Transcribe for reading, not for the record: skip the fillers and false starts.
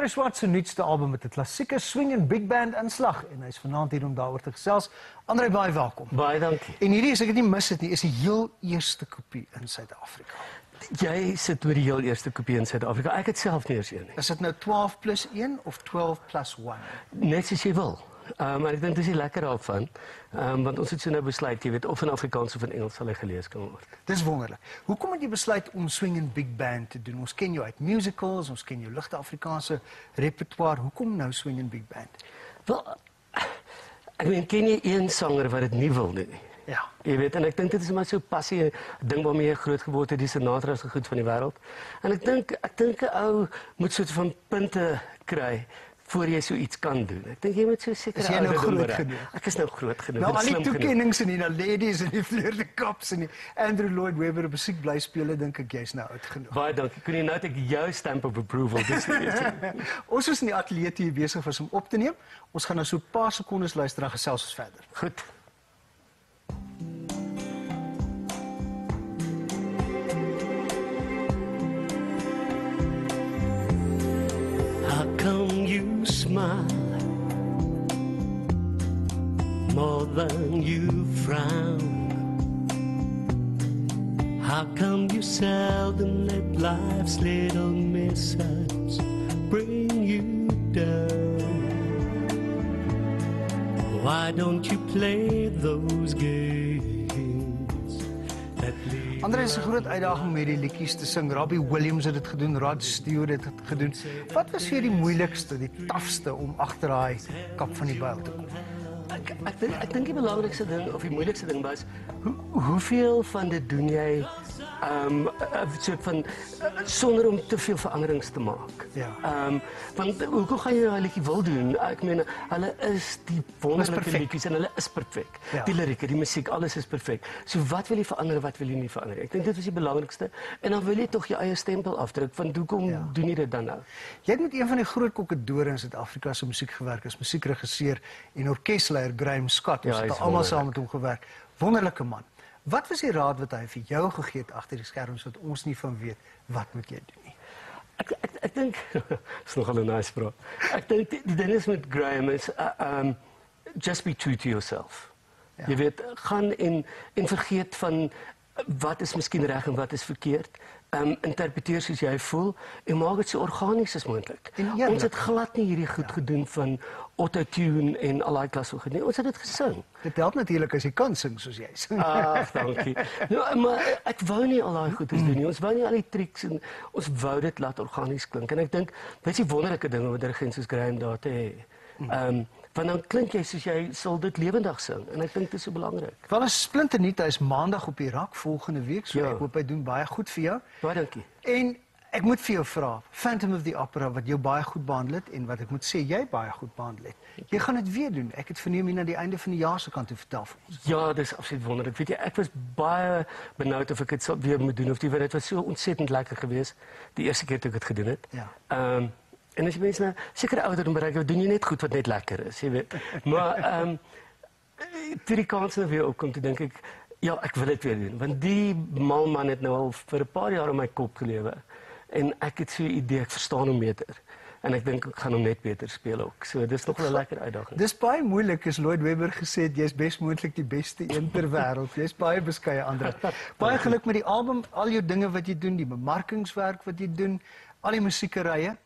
André Swart se nuutste album met 'n klassieke swing en big band inslag en hy's vanaand hier om daaroor te gesels. André, baie welkom. Baie dankie. En hierdie, as ek dit nie mis het nie, is die heel eerste kopie in Suid-Afrika. Jy sit met die heel eerste kopie in Suid-Afrika. Ek het self nie eens een nie. Is dit nou 12+1 of 12+1? Net soos jy wil. Maar ek dink dis die lekker daarvan. Want ons het so nou besluit, jy weet, of in Afrikaans of in Engels sal hy gelees kan word. Dis wonderlik. Hoekom het jy besluit om swing en big band te doen? Ons ken jou uit musicals, ons ken jou ligte Afrikaanse repertoire. Hoekom nou swing en big band? Wel, ek meen, ken jy een sanger wat dit nie wil doen nie? Ja. Jy weet, en ek dink dit is maar so passie, 'n ding waarmee jy groot geword het, die Sinatra se goed van die wêreld. En ek dink 'n ou moet soort van punte kry voor jy so iets kan doen. Ek dink jy moet so seker Is jy nou groot genoeg? Ek is nou groot genoeg. Nou en al die slim genoeg. toekennings en die Ladies en die Fleur Kaps en die Andrew Lloyd Webber op musiek bly speel, dink ek jy's nou oud genoeg. Baie dankie. Kon jy nou net jou stamp of approval dis. Ons is in die ateljee hier besig om op te neem. Ons gaan nou so 'n paar sekondes luister en gesels ons verder. Goed. How come you smile more than you frown? How come you seldom let life's little mishaps bring you down? Why don't you play those games that lead? André, is 'n groot uitdaging om hierdie liedjies te sing. Robbie Williams het dit gedoen, Rod Stewart het dit gedoen. Wat was vir jou die moeilikste, die tafste om agter daai kap van die byl te kom? Ek dink die belangrikste ding of die moeilikste ding was hoeveel van dit doen jy soort van sonder om te veel veranderings te maak. Ja. Want hoekom gaan jy 'n liedjie wil doen? Ek meen hulle is die wonderlike perfek. liedjies en hulle is perfek. Ja. Die lirieke, die musiek, alles is perfek. So wat wil jy verander, wat wil jy nie verander? Ek dink dit was die belangrikste. En dan wil jy tog jou eie stempel afdruk. Van hoekom doen jy dit dan nou? Jy het met een van die groot kokkedore in Suid-Afrika se musiek gewerk, as musiekregisseur en orkesleier Graham Scott. Ons Ja, het hy is almal saam wonderlik. met hom gewerk. Wonderlike man. Wat was die raad wat hy vir jou gegee het agter die skerms wat ons nie van weet? Wat moet jy doen nie? Ek dink is nogal 'n nice vraag. Ek dink die ding is met Graham is just be true to yourself. Ja. Jy weet, gaan en vergeet van wat is miskien reg en wat is verkeerd. Interpreteer soos jy voel en maak dit so organies as moontlik. En eerlik. Ons het glad nie hierdie goed gedoen van autotune en al daai klas so gedoen. Ons het dit gesing. Dit help natuurlik as jy kan sing soos jy sing. Ag, dankie. Nou, maar ek wou nie al daai goedes doen nie. Ons wou nie al die triks en ons wou dit laat organies klink. En ek dink dit is die wonderlike ding om 'n dirigent soos Graham daar te hê. Want dan klink jy soos jy sal dit lewendig sing en ek dink dit is so belangrik. Wel, 'n splinternuut, hy is maandag op die rak volgende week, so Ja. ek hoop hy doen baie goed vir jou. Baie dankie. En ek moet vir jou vra, Phantom of the Opera wat jou baie goed behandel het en wat ek moet sê jy baie goed behandel het. Jy gaan dit weer doen. Ek het verneem hier na die einde van die jaar se kant toe vertel vir ons. Ja, dis absoluut wonderlik. Weet jy, ek was baie benoud of ek dit sou weer moet doen of nie, want dit was so ontsettend lekker geweest die eerste keer toe ek dit gedoen het. Ja. En as jy mense nou sekere ouderdom bereik, doen jy net goed wat net lekker is, jy weet. Maar toe die kans nou weer opkom, toe dink ek, ja, ek wil dit weer doen, want die man het nou al vir 'n paar jaar in my kop gelewe. En ek het so 'n idee, ek verstaan hom beter. En ek dink ek gaan hom net beter speel ook. So dis nog 'n lekker uitdaging. Dis baie moeilik, as Lloyd Webber gesê het, jy's besmoontlik die beste een ter wêreld. Jy's baie beskeie, André. Baie geluk met die album, al jou dinge wat jy doen, die bemarkingswerk wat jy doen, al die musiekerye.